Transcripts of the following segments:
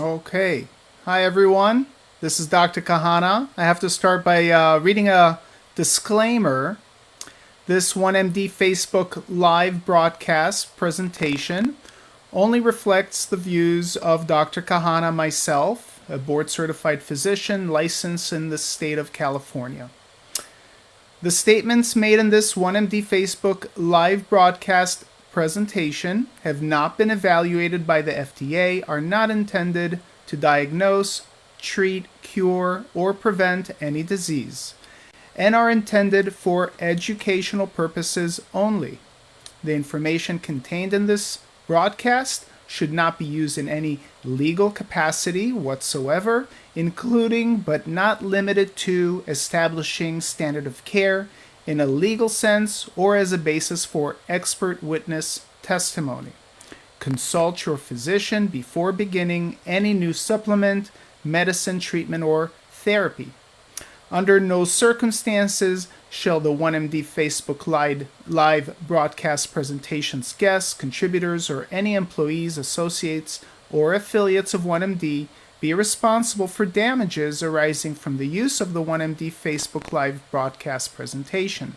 Okay. Hi, everyone. This is Dr. Kahana. I have to start by reading a disclaimer. This 1MD Facebook live broadcast presentation only reflects the views of Dr. Kahana, myself, a board certified physician licensed in the state of California. The statements made in this 1MD Facebook live broadcast presentation have not been evaluated by the FDA, are not intended to diagnose, treat, cure, or prevent any disease, and are intended for educational purposes only. The information contained in this broadcast should not be used in any legal capacity whatsoever, including but not limited to establishing standard of care in a legal sense or as a basis for expert witness testimony. Consult your physician before beginning any new supplement, medicine, treatment, or therapy. Under no circumstances shall the 1MD Facebook live broadcast presentation's guests, contributors, or any employees, associates, or affiliates of 1MD be responsible for damages arising from the use of the 1MD Facebook live broadcast presentation.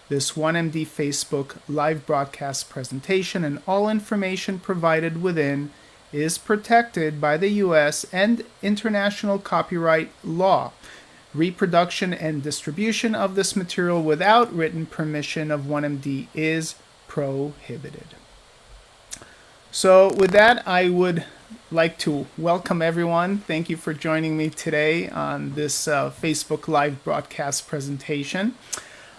This 1MD Facebook live broadcast presentation and all information provided within is protected by the U.S. and international copyright law. Reproduction and distribution of this material without written permission of 1MD is prohibited. So with that, I would like to welcome everyone. Thank you for joining me today on this Facebook live broadcast presentation.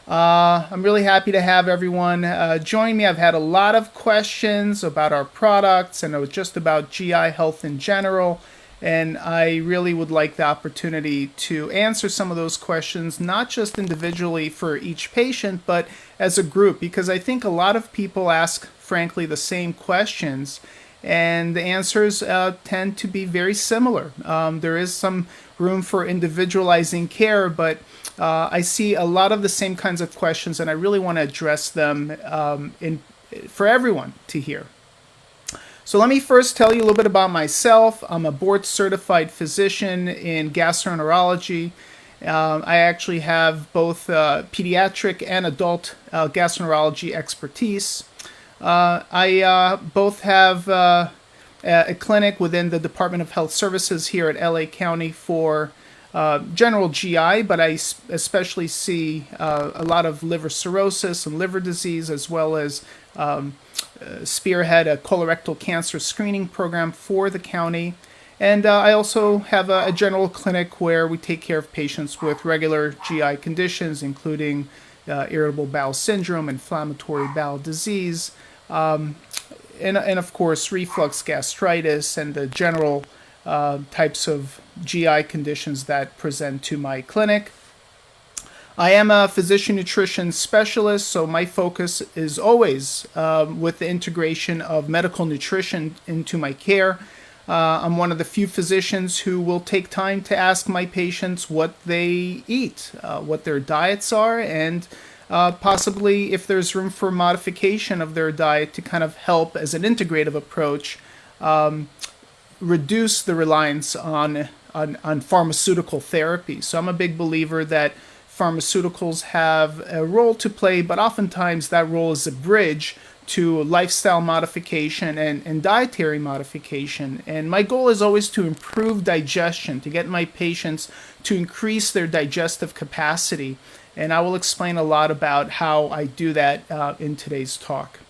I'm really happy to have everyone join me. I've had a lot of questions about our products and just about GI health in general. And I really would like the opportunity to answer some of those questions, not just individually for each patient, but as a group, because I think a lot of people ask, frankly, the same questions, and the answers tend to be very similar. There is some room for individualizing care, but I see a lot of the same kinds of questions, and I really want to address them for everyone to hear. So let me first tell you a little bit about myself. I'm a board-certified physician in gastroenterology. I actually have both pediatric and adult gastroenterology expertise. I both have a clinic within the Department of Health Services here at LA County for general GI, but I especially see a lot of liver cirrhosis and liver disease, as well as spearhead a colorectal cancer screening program for the county. And I also have a general clinic where we take care of patients with regular GI conditions, including irritable bowel syndrome, inflammatory bowel disease, and of course reflux gastritis and the general types of GI conditions that present to my clinic. I am a physician nutrition specialist, so my focus is always with the integration of medical nutrition into my care. I'm one of the few physicians who will take time to ask my patients what they eat, what their diets are, and possibly if there's room for modification of their diet to kind of help as an integrative approach reduce the reliance on pharmaceutical therapy. So I'm a big believer that pharmaceuticals have a role to play, but oftentimes that role is a bridge to lifestyle modification and dietary modification. And my goal is always to improve digestion, to get my patients to increase their digestive capacity. And I will explain a lot about how I do that in today's talk.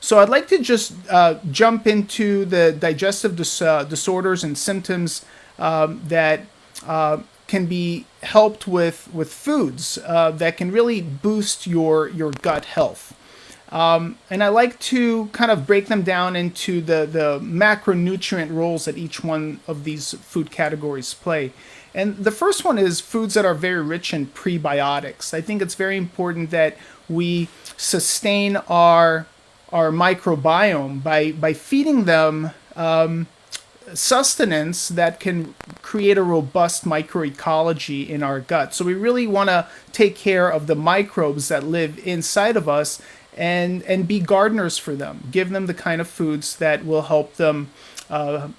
So I'd like to just jump into the digestive disorders and symptoms that can be helped with foods that can really boost your gut health. And I like to kind of break them down into the macronutrient roles that each one of these food categories play. And the first one is foods that are very rich in prebiotics. I think it's very important that we sustain our microbiome by feeding them sustenance that can create a robust microecology in our gut. So we really want to take care of the microbes that live inside of us and be gardeners for them. Give them the kind of foods that will help them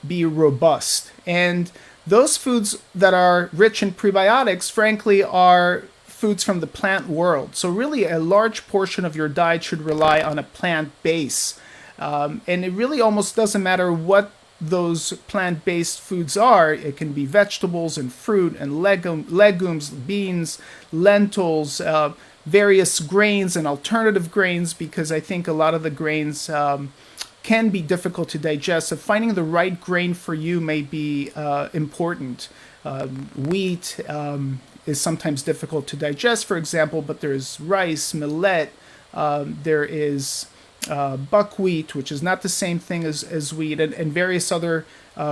be robust. And those foods that are rich in prebiotics, frankly, are foods from the plant world. So really a large portion of your diet should rely on a plant base. And it really almost doesn't matter what those plant-based foods are. It can be vegetables and fruit and legumes, beans, lentils, various grains and alternative grains, because I think a lot of the grains can be difficult to digest. So finding the right grain for you may be important. Wheat is sometimes difficult to digest, for example, but there's rice, millet, there is buckwheat, which is not the same thing as wheat, and various other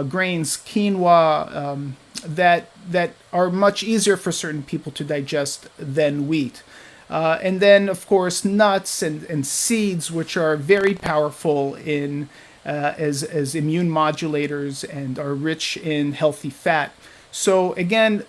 grains, quinoa, that are much easier for certain people to digest than wheat. And then, of course, nuts and seeds, which are very powerful in as immune modulators and are rich in healthy fat. So again,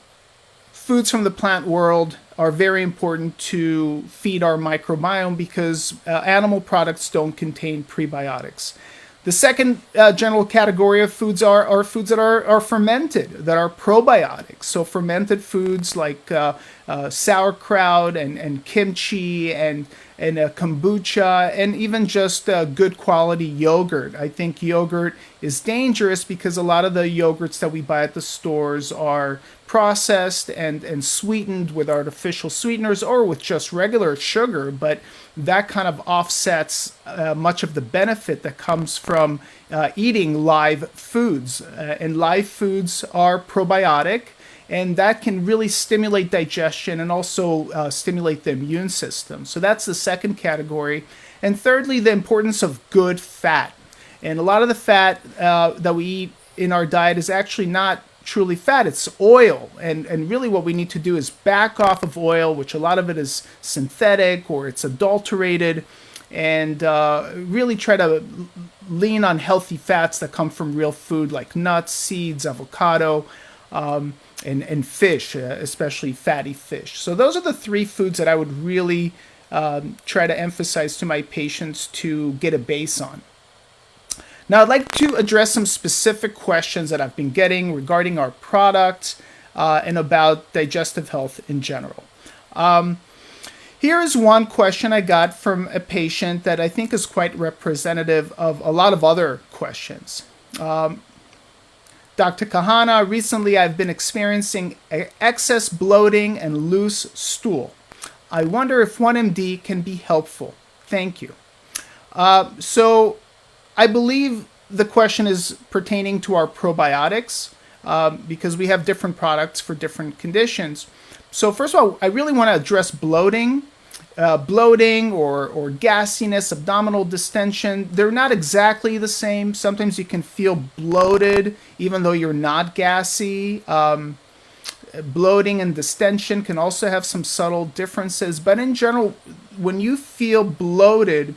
foods from the plant world are very important to feed our microbiome because animal products don't contain prebiotics. The second general category of foods are foods that are fermented, that are probiotics. So fermented foods like sauerkraut and kimchi and kombucha, and even just good quality yogurt. I think yogurt is dangerous because a lot of the yogurts that we buy at the stores are processed and sweetened with artificial sweeteners or with just regular sugar, but that kind of offsets much of the benefit that comes from eating live foods. And live foods are probiotic, and that can really stimulate digestion and also stimulate the immune system. So that's the second category. And thirdly, the importance of good fat. And a lot of the fat that we eat in our diet is actually not truly fat, it's oil. And really what we need to do is back off of oil, which a lot of it is synthetic or it's adulterated, and really try to lean on healthy fats that come from real food like nuts, seeds, avocado, and fish, especially fatty fish. So those are the three foods that I would really try to emphasize to my patients to get a base on. Now, I'd like to address some specific questions that I've been getting regarding our product and about digestive health in general. Here is one question I got from a patient that I think is quite representative of a lot of other questions. Dr. Kahana, recently I've been experiencing excess bloating and loose stool. I wonder if 1MD can be helpful. Thank you. So I believe the question is pertaining to our probiotics because we have different products for different conditions. So first of all, I really want to address bloating. Bloating or gassiness, abdominal distension, they're not exactly the same. Sometimes you can feel bloated even though you're not gassy. Bloating and distension can also have some subtle differences, but in general, when you feel bloated,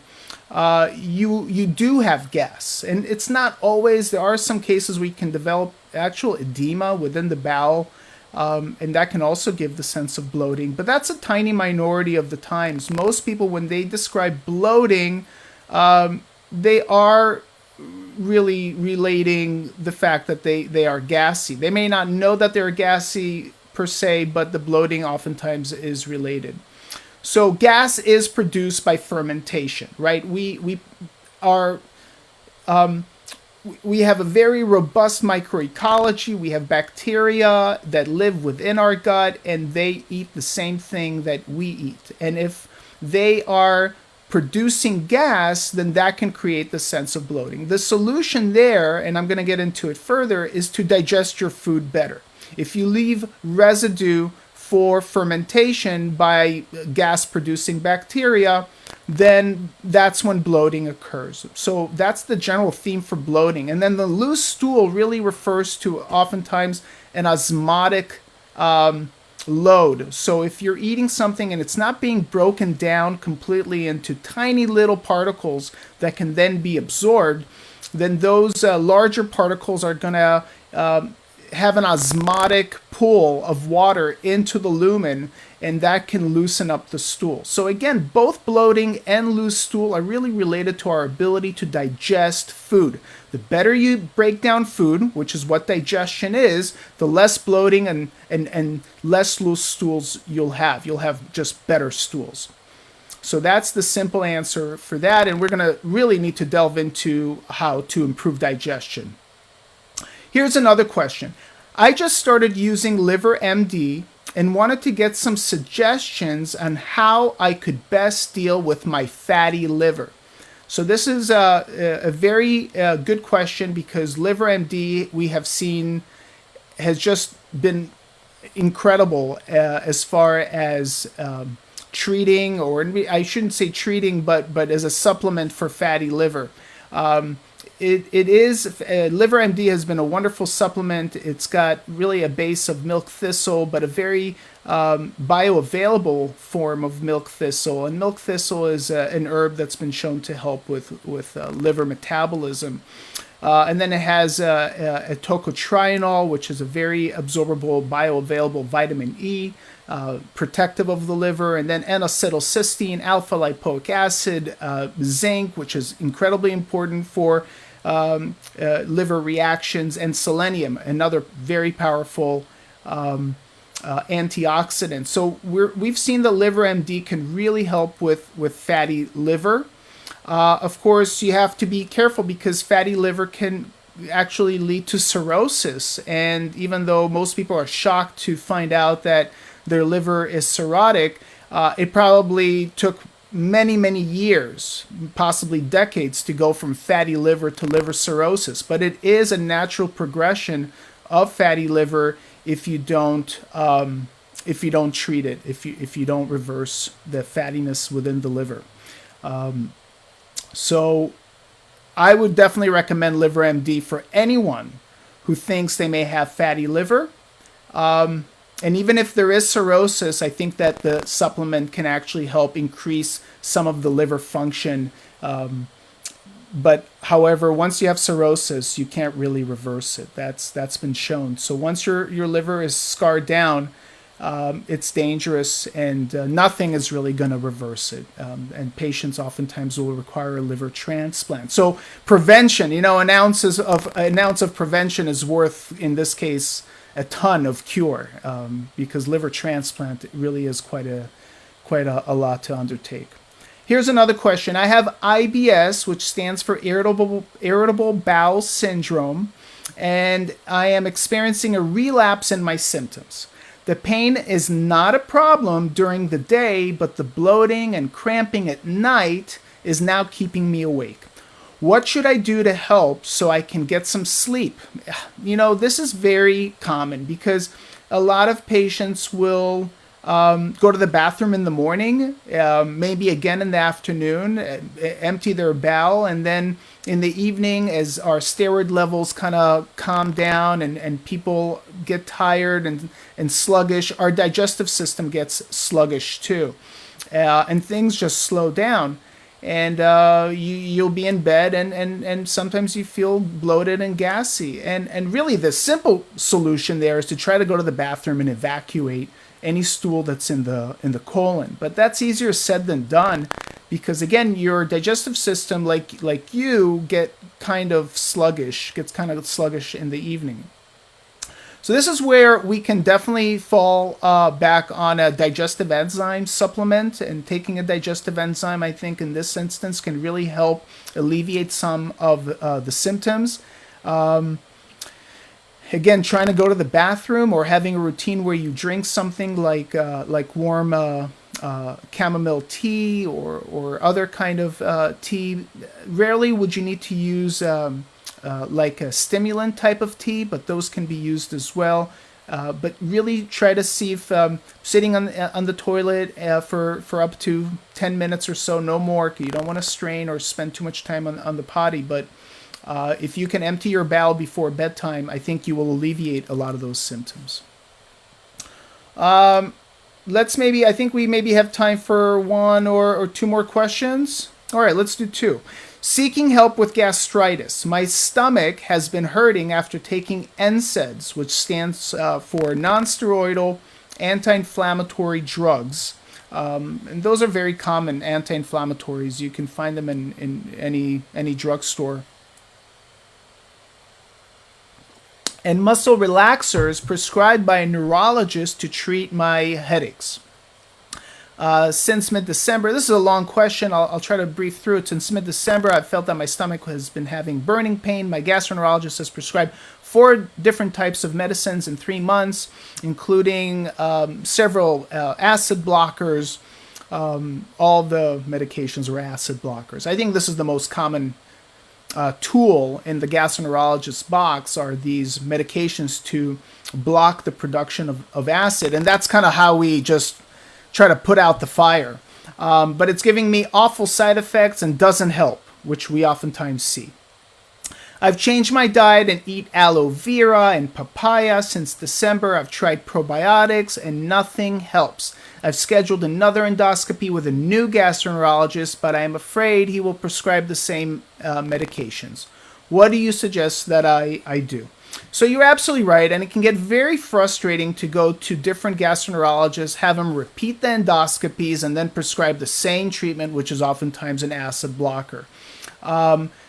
you do have gas, and it's not always. There are some cases where you can develop actual edema within the bowel, and that can also give the sense of bloating, but that's a tiny minority of the times. Most people, when they describe bloating, they are really relating the fact that they are gassy. They may not know that they're gassy per se, but the bloating oftentimes is related. So gas is produced by fermentation, right? We have a very robust microecology. We have bacteria that live within our gut, and they eat the same thing that we eat. And if they are producing gas, then that can create the sense of bloating. The solution there, and I'm going to get into it further, is to digest your food better. If you leave residue for fermentation by gas-producing bacteria, then that's when bloating occurs. So that's the general theme for bloating. And then the loose stool really refers to oftentimes an osmotic load. So if you're eating something and it's not being broken down completely into tiny little particles that can then be absorbed, then those larger particles are going to have an osmotic pool of water into the lumen, and that can loosen up the stool. So again, both bloating and loose stool are really related to our ability to digest food. The better you break down food, which is what digestion is, the less bloating and less loose stools you'll have. You'll have just better stools. So that's the simple answer for that, and we're going to really need to delve into how to improve digestion. Here's another question. I just started using Liver MD and wanted to get some suggestions on how I could best deal with my fatty liver. So this is a very good question, because Liver MD, we have seen, has just been incredible as far as treating, or I shouldn't say treating, but as a supplement for fatty liver. It is Liver MD has been a wonderful supplement. It's got really a base of milk thistle, but a very bioavailable form of milk thistle. And milk thistle is an herb that's been shown to help with liver metabolism. And then it has a tocotrienol, which is a very absorbable, bioavailable vitamin E, protective of the liver, and then N-acetylcysteine, alpha lipoic acid, zinc, which is incredibly important for liver reactions, and selenium, another very powerful antioxidant. So we've seen that Liver MD can really help with fatty liver. Of course, you have to be careful, because fatty liver can actually lead to cirrhosis. And even though most people are shocked to find out that their liver is cirrhotic, it probably took many years, possibly decades, to go from fatty liver to liver cirrhosis. But it is a natural progression of fatty liver if you don't treat it, if you don't reverse the fattiness within the liver. So I would definitely recommend Liver MD for anyone who thinks they may have fatty liver. And even if there is cirrhosis, I think that the supplement can actually help increase some of the liver function. But however, once you have cirrhosis, you can't really reverse it. That's been shown. So once your liver is scarred down, it's dangerous, and nothing is really going to reverse it. And patients oftentimes will require a liver transplant. So prevention, an ounce of prevention is worth, in this case, a ton of cure, because liver transplant really is quite a lot to undertake. Here's another question. I have IBS, which stands for irritable bowel syndrome, and I am experiencing a relapse in my symptoms. The pain is not a problem during the day, but the bloating and cramping at night is now keeping me awake. What should I do to help so I can get some sleep? This is very common, because a lot of patients will go to the bathroom in the morning, maybe again in the afternoon, empty their bowel, and then in the evening, as our steroid levels kind of calm down and people get tired and sluggish, our digestive system gets sluggish too. And things just slow down. And you'll be in bed, and sometimes you feel bloated and gassy. And really the simple solution there is to try to go to the bathroom and evacuate any stool that's in the colon. But that's easier said than done, because again, your digestive system, like you, gets kind of sluggish in the evening. So this is where we can definitely fall back on a digestive enzyme supplement, and taking a digestive enzyme, I think in this instance, can really help alleviate some of the symptoms. Again, trying to go to the bathroom, or having a routine where you drink something like warm chamomile tea or other kind of tea. Rarely would you need to use like a stimulant type of tea, but those can be used as well. But really try to see if sitting on the toilet for up to 10 minutes or so, no more. You don't want to strain or spend too much time on the potty, but if you can empty your bowel before bedtime, I think you will alleviate a lot of those symptoms. I think we maybe have time for one or two more questions. All right, let's do two. Seeking help with gastritis. My stomach has been hurting after taking NSAIDs, which stands for non-steroidal anti-inflammatory drugs. And those are very common anti-inflammatories. You can find them in any drugstore. And muscle relaxers prescribed by a neurologist to treat my headaches. Since mid-December, this is a long question. I'll try to brief through it. Since mid-December, I've felt that my stomach has been having burning pain. My gastroenterologist has prescribed 4 different types of medicines in 3 months, including several acid blockers. All the medications were acid blockers. I think this is the most common tool in the gastroenterologist's box are these medications to block the production of acid. And that's kind of how we just try to put out the fire. But it's giving me awful side effects and doesn't help, which we oftentimes see. I've changed my diet and eat aloe vera and papaya since December. I've tried probiotics and nothing helps. I've scheduled another endoscopy with a new gastroenterologist, but I am afraid he will prescribe the same medications. What do you suggest that I do? So you're absolutely right, and it can get very frustrating to go to different gastroenterologists, have them repeat the endoscopies, and then prescribe the same treatment, which is oftentimes an acid blocker.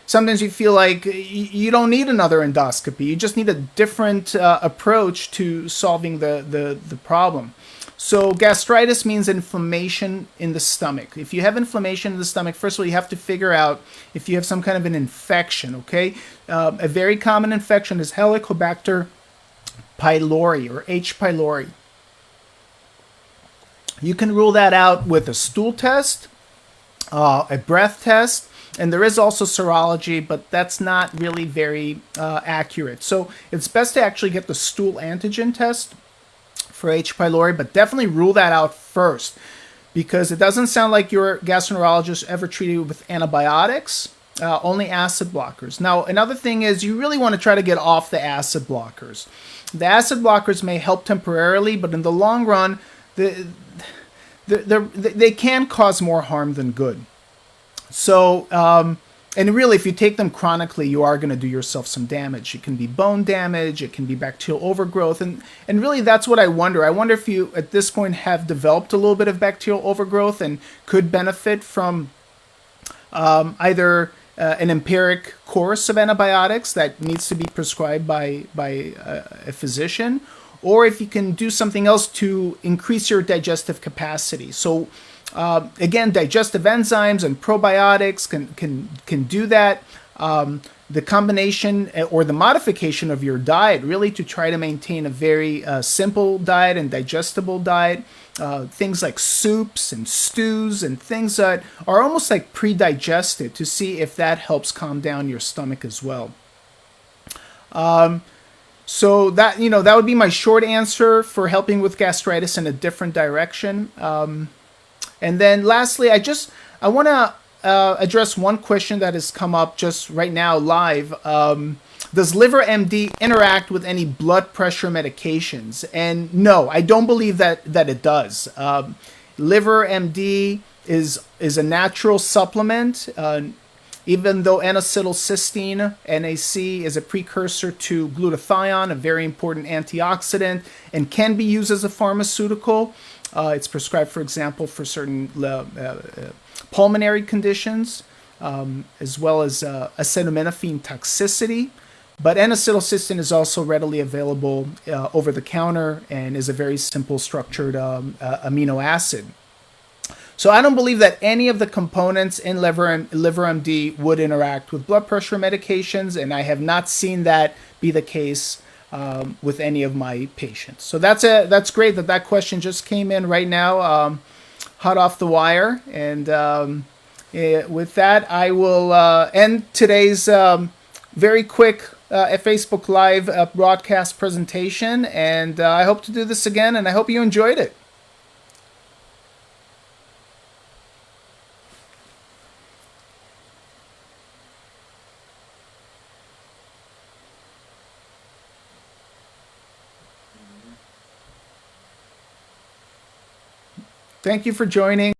Sometimes you feel like you don't need another endoscopy. You just need a different approach to solving the problem. So gastritis means inflammation in the stomach. If you have inflammation in the stomach, first of all, you have to figure out if you have some kind of an infection, okay? A very common infection is Helicobacter pylori or H. pylori. You can rule that out with a stool test, a breath test, and there is also serology, but that's not really very accurate. So it's best to actually get the stool antigen test for H. pylori, but definitely rule that out first because it doesn't sound like your gastroenterologist ever treated you with antibiotics, only acid blockers. Now, another thing is you really want to try to get off the acid blockers. The acid blockers may help temporarily, but in the long run, they can cause more harm than good. So, and really, if you take them chronically, you are going to do yourself some damage. It can be bone damage, it can be bacterial overgrowth, and really that's what I wonder. I wonder if you, at this point, have developed a little bit of bacterial overgrowth and could benefit from either an empiric course of antibiotics that needs to be prescribed by a physician, or if you can do something else to increase your digestive capacity. So again, digestive enzymes and probiotics can do that. The combination or the modification of your diet really to try to maintain a very simple diet and digestible diet. Things like soups and stews and things that are almost like pre-digested to see if that helps calm down your stomach as well. So that, that would be my short answer for helping with gastritis in a different direction. And then lastly, I want to address one question that has come up just right now live. Does Liver MD interact with any blood pressure medications? And no, I don't believe that it does. Liver MD is a natural supplement. Even though N-acetylcysteine, NAC, is a precursor to glutathione, a very important antioxidant, and can be used as a pharmaceutical. It's prescribed, for example, for certain pulmonary conditions, as well as acetaminophen toxicity. But N-acetylcysteine is also readily available over the counter and is a very simple structured amino acid. So I don't believe that any of the components in Liver MD would interact with blood pressure medications, and I have not seen that be the case with any of my patients. So that's great that question just came in right now, hot off the wire. And with that, I will end today's very quick Facebook Live broadcast presentation, and I hope to do this again, and I hope you enjoyed it. Thank you for joining.